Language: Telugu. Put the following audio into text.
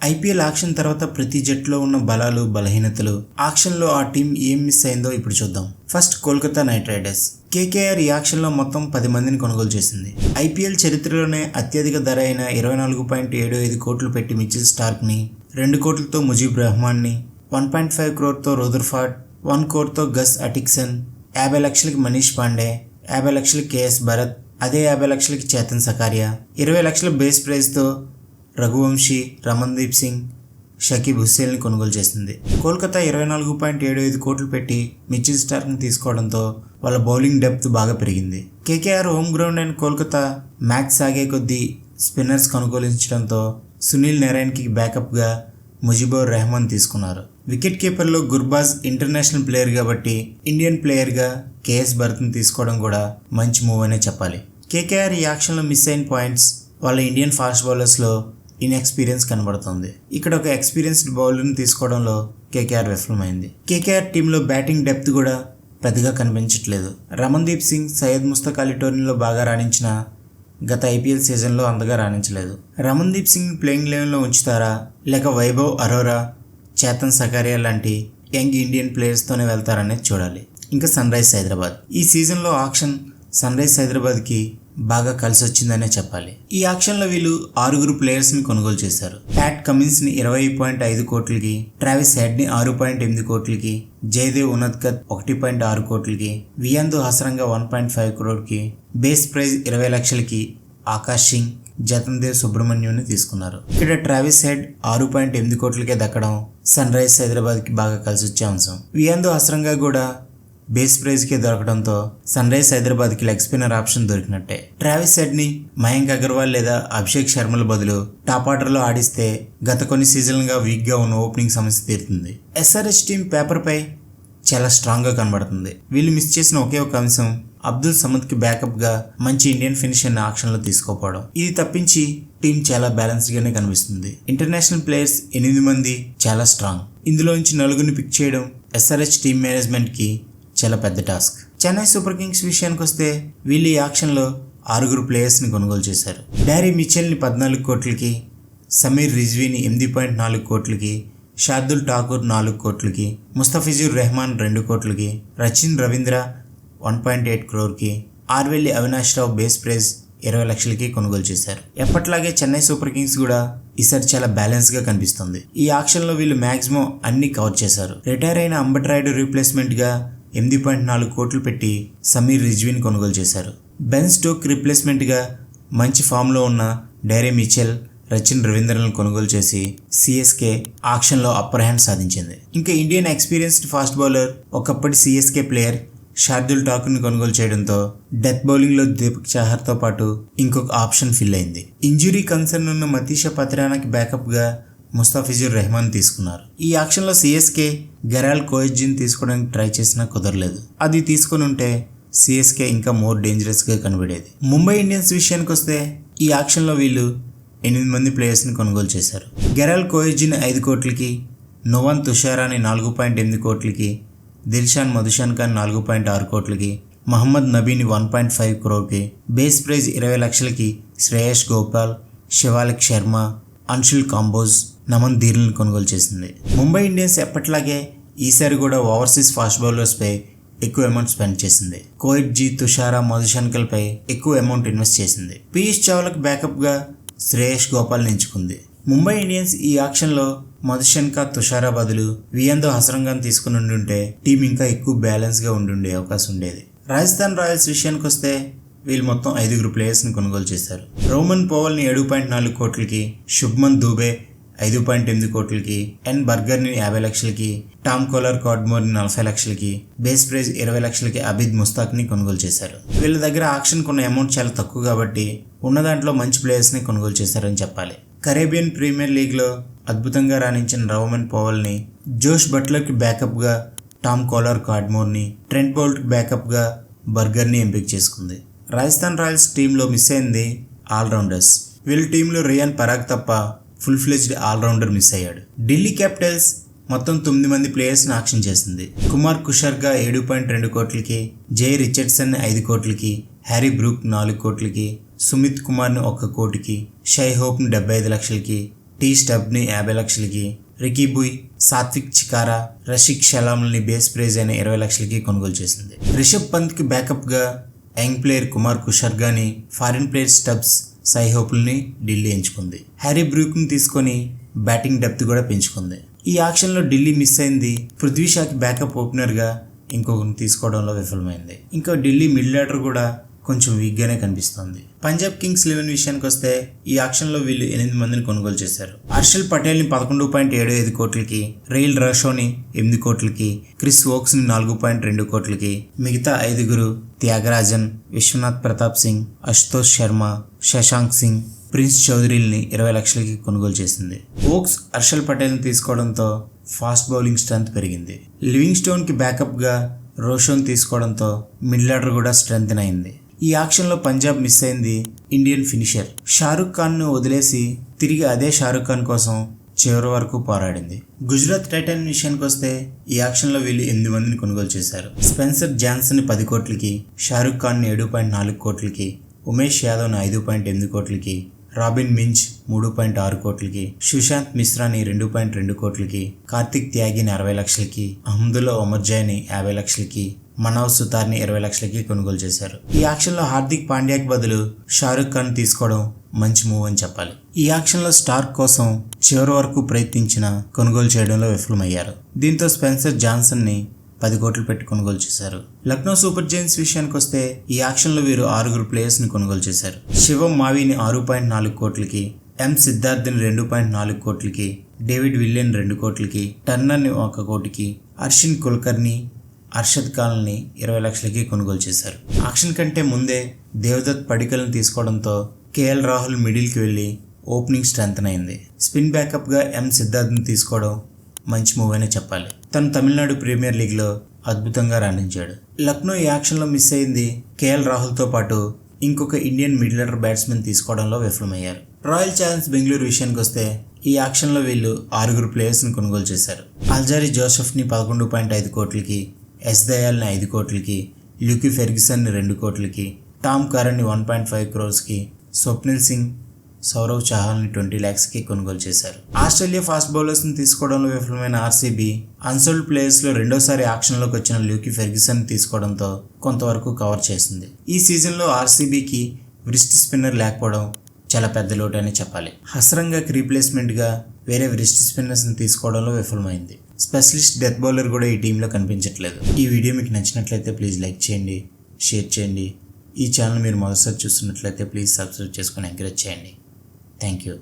ఐపీఎల్ ఆక్షన్ తర్వాత ప్రతి జట్టులో ఉన్న బలాలు బలహీనతలు, ఆక్షన్లో ఆ టీం ఏం మిస్ అయిందో ఇప్పుడు చూద్దాం. First Kolkata night riders. KKR ఈ ఆక్షన్లో మొత్తం 10 మందిని కొనుగోలు చేసింది. ఐపీఎల్ చరిత్రలోనే అత్యధిక ధర అయిన 24.75 కోట్లు పెట్టి మిచెల్ స్టార్క్ని, 2 కోట్లతో ముజీబ్ రెహమాన్ని, 1.5 crore రూదర్ఫర్డ్, 1 crore గస్ అటిక్సన్, 50 లక్షలకి మనీష్ పాండే, 50 లక్షలకి కేఎస్ భరత్, అదే 50 లక్షలకి చేతన్ సకారియా, 20 లక్షల బేస్ ప్రైజ్తో రఘువంశీ, రమన్దీప్ సింగ్, షకీబ్ హుస్సేన్ని కొనుగోలు చేసింది. కోల్కతా 24.75 కోట్లు పెట్టి మిచెల్ స్టార్క్ని తీసుకోవడంతో వాళ్ళ బౌలింగ్ డెప్త్ బాగా పెరిగింది. కేకేఆర్ హోమ్ గ్రౌండ్ అయిన కోల్కతా మ్యాచ్ సాగే కొద్దీ స్పిన్నర్స్ కొనుగోలించడంతో సునీల్ నారాయణ్కి బ్యాకప్గా ముజిబుర్ రెహమాన్ తీసుకున్నారు. వికెట్ కీపర్లో గుర్బాజ్ ఇంటర్నేషనల్ ప్లేయర్ కాబట్టి ఇండియన్ ప్లేయర్గా కేఎస్ భరత్ని తీసుకోవడం కూడా మంచి మూవ్ అనే చెప్పాలి. కేకేఆర్ ఈ యాక్షన్లో మిస్ అయిన పాయింట్స్ వాళ్ళ ఇండియన్ ఫాస్ట్ బౌలర్స్లో ఇన్ఎక్స్పీరియన్స్ కనబడుతుంది. ఇక్కడ ఒక ఎక్స్పీరియన్స్డ్ బౌలర్ని తీసుకోవడంలో కేకేఆర్ విఫలమైంది. కేకేఆర్ టీంలో బ్యాటింగ్ డెప్త్ కూడా పెద్దగా కనిపించట్లేదు. రమన్దీప్ సింగ్ సయ్యద్ ముస్తక్ అలీ టోర్నీలో బాగా రాణించిన గత ఐపీఎల్ సీజన్లో అంతగా రాణించలేదు. రమన్దీప్ సింగ్ ప్లేయింగ్ లెవెన్లో ఉంచుతారా లేక వైభవ్ అరోరా, చేతన్ సకారియా లాంటి యంగ్ ఇండియన్ ప్లేయర్స్తోనే వెళ్తారనేది చూడాలి. ఇంకా సన్ రైజ్ హైదరాబాద్. ఈ సీజన్లో ఆక్షన్ సన్ రైజ్ హైదరాబాద్కి బాగా కలిసి వచ్చిందనే చెప్పాలి. ఈ ఆక్షన్లో వీళ్ళు 6 ప్లేయర్స్ని కొనుగోలు చేశారు. ప్యాట్ కమిన్స్ని 20.5 కోట్లకి, ట్రావిస్ హెడ్ని 6.8 కోట్లకి, జయదేవ్ ఉనద్కత్ 1.6 కోట్లకి, వియాందు హసరంగా 1.5 crore, బేస్ ప్రైజ్ 20 లక్షలకి ఆకాష్ సింగ్, జతన్దేవ్ సుబ్రహ్మణ్యంని తీసుకున్నారు. ఇక్కడ ట్రావిస్ హెడ్ 6.8 కోట్లకే దక్కడం సన్ రైజ్ హైదరాబాద్కి బాగా కలిసి వచ్చే అంశం. వియాందు హసరంగా కూడా బేస్ ప్రైజ్కే దొరకడంతో సన్ రైజ్ హైదరాబాద్కి లెగ్ స్పిన్నర్ ఆప్షన్ దొరికినట్టే. ట్రావిస్ హెడ్ని మయాంక్ అగర్వాల్ లేదా అభిషేక్ శర్మల బదులు టాప్ ఆర్డర్లో ఆడిస్తే గత కొన్ని సీజన్లుగా వీక్గా ఉన్న ఓపెనింగ్ సమస్య తీరుతుంది. ఎస్ఆర్హెచ్ టీం పేపర్పై చాలా స్ట్రాంగ్గా కనబడుతుంది. వీళ్ళు మిస్ చేసిన ఒకే ఒక అంశం అబ్దుల్ సమద్కి బ్యాకప్గా మంచి ఇండియన్ ఫినిషర్ని ఆక్షన్లో తీసుకోపోవడం. ఇది తప్పించి టీం చాలా బ్యాలెన్స్డ్గానే కనిపిస్తుంది. ఇంటర్నేషనల్ ప్లేయర్స్ 8 మంది చాలా స్ట్రాంగ్. ఇందులోంచి 4 పిక్ చేయడం ఎస్ఆర్హెచ్ టీం మేనేజ్మెంట్కి చాలా పెద్ద టాస్క్. చెన్నై సూపర్ కింగ్స్ విషయానికి వస్తే వీళ్ళు ఈ ఆక్షన్లో 6 ప్లేయర్స్ని కొనుగోలు చేశారు. డారీ మిచెల్ని 14 కోట్లకి, సమీర్ రిజ్వీని 8.4 కోట్లకి, షార్దుల్ ఠాకూర్ 4 కోట్లకి, ముస్తఫిజుర్ రెహమాన్ 2 కోట్లకి, రచిన్ రవీంద్ర 1.8 crore, ఆర్వెల్లి అవినాష్ రావు బేస్ ప్రైజ్ 20 లక్షలకి కొనుగోలు చేశారు. ఎప్పట్లాగే చెన్నై సూపర్ కింగ్స్ కూడా ఈసారి చాలా బ్యాలెన్స్గా కనిపిస్తుంది. ఈ ఆక్షన్లో వీళ్ళు మ్యాక్సిమం అన్ని కవర్ చేశారు. రిటైర్ అయిన అంబట్ రాయుడు రీప్లేస్మెంట్గా 8.4 కోట్లు పెట్టి సమీర్ రిజ్వీని కొనుగోలు చేశారు. బెన్ స్టోక్ రీప్లేస్మెంట్గా మంచి ఫామ్లో ఉన్న డైరీ మిచెల్, రచిన్ రవీంద్రలను కొనుగోలు చేసి సిఎస్కే ఆక్షన్లో అప్పర్ హ్యాండ్ సాధించింది. ఇంకా ఇండియన్ ఎక్స్పీరియన్స్డ్ ఫాస్ట్ బౌలర్ ఒకప్పటి సిఎస్కే ప్లేయర్ షార్దుల్ ఠాకూర్ని కొనుగోలు చేయడంతో డెత్ బౌలింగ్లో దీపక్ చాహర్తో పాటు ఇంకొక ఆప్షన్ ఫిల్ అయింది. ఇంజురీ కన్సర్న్ ఉన్న మతీషా పత్రానాకి బ్యాకప్గా ముస్తాఫిజుర్ రెహమాన్ తీసుకున్నారు. ఈ యాక్షన్లో సిఎస్కే గెరాల్ కోయిజ్జిని తీసుకోవడానికి ట్రై చేసినా కుదరలేదు. అది తీసుకుని ఉంటే సిఎస్కే ఇంకా మోర్ డేంజరస్గా కనబడేది. ముంబై ఇండియన్స్ విషయానికి వస్తే ఈ యాక్షన్లో వీళ్ళు 8 మంది ప్లేయర్స్ని కొనుగోలు చేశారు. గెరాల్ కోయిజ్జిని 5 కోట్లకి, నోవాన్ తుషారాని 4.8 కోట్లకి, దిల్షాన్ మధుషాన్ ఖాన్ 4.6 కోట్లకి, మహమ్మద్ నబీని 1.5 crore, బేస్ ప్రైజ్ 20 లక్షలకి శ్రేయస్ గోపాల్, శివాలిక్ శర్మ, అన్షుల్ కాంబోజ్, నమన్ ధీర్లను కొనుగోలు చేసింది. ముంబై ఇండియన్స్ ఎప్పట్లాగే ఈసారి కూడా ఓవర్సీస్ ఫాస్ట్ బౌలర్స్పై ఎక్కువ అమౌంట్ స్పెండ్ చేసింది. కోయిట్జీ, తుషారా, మధుశంకల్పై ఎక్కువ అమౌంట్ ఇన్వెస్ట్ చేసింది. పీయూష్ చావ్లాకు బ్యాకప్గా శ్రేయస్ గోపాల్ని ఎంచుకుంది. ముంబై ఇండియన్స్ ఈ ఆక్షన్లో మధుశంక, తుషారా బదులు వియాందో హసరంగాన్ని తీసుకుని ఉండుంటే టీం ఇంకా ఎక్కువ బ్యాలెన్స్గా ఉండే అవకాశం ఉండేది. రాజస్థాన్ రాయల్స్ విషయానికి వస్తే వీళ్ళు మొత్తం 5 ప్లేయర్స్ని కొనుగోలు చేశారు. రోమన్ పోవల్ని 7.4 కోట్లకి, శుభ్మన్ దూబే 5.8 కోట్లకి, ఎన్ బర్గర్ని 50 లక్షలకి, టామ్ కోలర్ కార్డ్మోర్ని 40 లక్షలకి, బేస్ ప్రైజ్ 20 లక్షలకి అబిద్ ముస్తాక్ని కొనుగోలు చేశారు. వీళ్ళ దగ్గర ఆక్షన్కి ఉన్న అమౌంట్ చాలా తక్కువ కాబట్టి ఉన్న దాంట్లో మంచి ప్లేయర్స్ని కొనుగోలు చేశారని చెప్పాలి. కరేబియన్ ప్రీమియర్ లీగ్లో అద్భుతంగా రాణించిన రోమన్ పోవల్ని, జోష్ బట్లర్కి బ్యాకప్గా టామ్ కోలర్ కార్డ్మోర్ని, ట్రెంట్ బౌల్ట్కి బ్యాకప్గా బర్గర్ని ఎంపిక చేసుకుంది. రాజస్థాన్ రాయల్స్ టీంలో మిస్ అయింది ఆల్రౌండర్స్. వీళ్ళ టీంలో రియాన్ పరాగ్ తప్ప ఫుల్ ఫ్లెజ్డ్ ఆల్రౌండర్ మిస్ అయ్యాడు. ఢిల్లీ క్యాపిటల్స్ మొత్తం 9 మంది ప్లేయర్స్ని ఆక్షన్ చేసింది. కుమార్ కుషర్గా 7.2 కోట్లకి, జే రిచర్డ్సన్ 5 కోట్లకి, హ్యారీ బ్రూక్ 4 కోట్లకి, సుమిత్ కుమార్ని 1 కోటికి, షై హోప్ని 75 లక్షలకి, టీ స్టబ్ని 50 లక్షలకి, రికీ బుయ్, సాత్విక్ చికారా, రషిక్ షలామ్ని బేస్ ప్రైజ్ అయిన 20 లక్షలకి కొనుగోలు చేసింది. రిషబ్ పంత్కి బ్యాకప్గా యంగ్ ప్లేయర్ కుమార్ కుషర్గాని, ఫారిన్ ప్లేయర్ స్టబ్స్, సై హోపుల్ని ఢిల్లీ ఎంచుకుంది. హ్యారీ బ్రూక్ని తీసుకొని బ్యాటింగ్ డెప్త్ కూడా పెంచుకుంది. ఈ ఆక్షన్లో ఢిల్లీ మిస్ అయింది పృథ్వీ షాకి బ్యాకప్ ఓపెనర్గా ఇంకొకరిని తీసుకోవడంలో విఫలమైంది. ఇంకా ఢిల్లీ మిడిల్ ఆర్డర్ కూడా కొంచెం వీక్గానే కనిపిస్తోంది. పంజాబ్ కింగ్స్ 11 విషయానికి వస్తే ఈ ఆక్షన్లో వీళ్ళు 8 మందిని కొనుగోలు చేశారు. హర్షల్ పటేల్ని 11.75 కోట్లకి, రెయిల్ రాషోని 8 కోట్లకి, క్రిస్ వోక్స్ని 4.2 కోట్లకి, మిగతా 5 త్యాగరాజన్, విశ్వనాథ్ ప్రతాప్ సింగ్, అశుతోష్ శర్మ, శశాంక్ సింగ్, ప్రిన్స్ చౌదరిల్ని 20 లక్షలకి కొనుగోలు చేసింది. వోక్స్ హర్షల్ పటేల్ని తీసుకోవడంతో ఫాస్ట్ బౌలింగ్ స్ట్రెంత్ పెరిగింది. లివింగ్ స్టోన్కి బ్యాకప్గా రోషోన్ తీసుకోవడంతో మిడిల్ ఆర్డర్ కూడా స్ట్రెంత్ అయింది. ఈ ఆక్షన్లో పంజాబ్ మిస్ అయింది ఇండియన్ ఫినిషర్ షారుఖ్ ఖాన్ను వదిలేసి తిరిగి అదే షారుఖ్ ఖాన్ కోసం చివరి వరకు పోరాడింది. గుజరాత్ టైటన్ విషయానికి వస్తే ఈ ఆక్షన్లో వీళ్ళు 8 మందిని కొనుగోలు చేశారు. స్పెన్సర్ జాన్సన్ 10 కోట్లకి, షారుఖ్ ఖాన్ని 7.4 కోట్లకి, ఉమేష్ యాదవ్ని 5.8 కోట్లకి, రాబిన్ మించ్ 3.6 కోట్లకి, సుశాంత్ మిశ్రాని 2.2 కోట్లకి, కార్తిక్ త్యాగిని 60 లక్షలకి, అహ్మదుల్లా ఒమర్జాయ్ని 50 లక్షలకి, మనవ్ సుతార్ని 20 లక్షలకి కొనుగోలు చేశారు. ఈ ఆక్షన్లో హార్దిక్ పాండ్యాకి బదులు షారుఖ్ ఖాన్ తీసుకోవడం మంచి మూవ్ అని చెప్పాలి. ఈ ఆక్షన్లో స్టార్క్ కోసం చివరి వరకు ప్రయత్నించిన కొనుగోలు చేయడంలో విఫలమయ్యారు. దీంతో స్పెన్సర్ జాన్సన్ని 10 కోట్లు పెట్టి కొనుగోలు చేశారు. లక్నో సూపర్ జైంట్స్ విషయానికి వస్తే ఈ ఆక్షన్లో వీరు 6 ప్లేయర్స్ని కొనుగోలు చేశారు. శివం మావిని 6.4 కోట్లకి, ఎం సిద్ధార్థ్ని 2.4 కోట్లకి, డేవిడ్ విలియన్ 2 కోట్లకి, టర్నర్ని 1 కోటికి, అర్షిన్ కుల్కర్ని, అర్షద్ ఖాన్ని 20 లక్షలకి కొనుగోలు చేశారు. ఆక్షన్ కంటే ముందే దేవదత్ పడికల్ని తీసుకోవడంతో కేఎల్ రాహుల్ మిడిల్కి వెళ్ళి ఓపెనింగ్ స్ట్రెంత్ అయింది. స్పిన్ బ్యాకప్గా ఎం సిద్ధార్థ్ని తీసుకోవడం మంచి మూవ్ అనే చెప్పాలి. తను తమిళనాడు ప్రీమియర్ లీగ్లో అద్భుతంగా రాణించాడు. లక్నో ఈ యాక్షన్లో మిస్ అయింది కేఎల్ రాహుల్తో పాటు ఇంకొక ఇండియన్ మిడిల్ ఆర్డర్ బ్యాట్స్మెన్ తీసుకోవడంలో విఫలమయ్యారు. రాయల్ ఛాలెంజ్ బెంగళూరు విషయానికి వస్తే ఈ యాక్షన్లో వీళ్ళు 6 ప్లేయర్స్ని కొనుగోలు చేశారు. అల్జారీ జోసెఫ్ని 11.5 కోట్లకి, ఎస్ దయాల్ని 5 కోట్లకి, ల్యూకీ ఫెర్గ్యూసన్ని 2 కోట్లకి, టామ్ కారన్ని 1.5 క్రోర్స్కి, స్వప్నిల్ సింగ్, సౌరవ్ చహాల్ని 20 lakhsకి కొనుగోలు చేశారు. ఆస్ట్రేలియా ఫాస్ట్ బౌలర్స్ని తీసుకోవడంలో విఫలమైన ఆర్సీబీ అన్సోల్డ్ ప్లేయర్స్లో రెండోసారి ఆక్షన్లోకి వచ్చిన ల్యూకీ ఫెర్గ్యూసన్ తీసుకోవడంతో కొంతవరకు కవర్ చేసింది. ఈ సీజన్లో ఆర్సీబీకి వ్రిస్ట్ స్పిన్నర్ లేకపోవడం చాలా పెద్ద లోటు అని చెప్పాలి. హసరంగాకి రీప్లేస్మెంట్గా వేరే వ్రిస్ట్ స్పిన్నర్స్ని తీసుకోవడంలో విఫలమైంది. స్పెషలిస్ట్ డెత్ బౌలర్ కూడా ఈ టీంలో కనిపించట్లేదు. ఈ వీడియో మీకు నచ్చినట్లయితే ప్లీజ్ లైక్ చేయండి, షేర్ చేయండి. ఈ ఛానల్ మీరు మొదటిసారి చూస్తున్నట్లయితే ప్లీజ్ సబ్స్క్రైబ్ చేసుకొని ఎంకరేజ్ చేయండి. Thank you.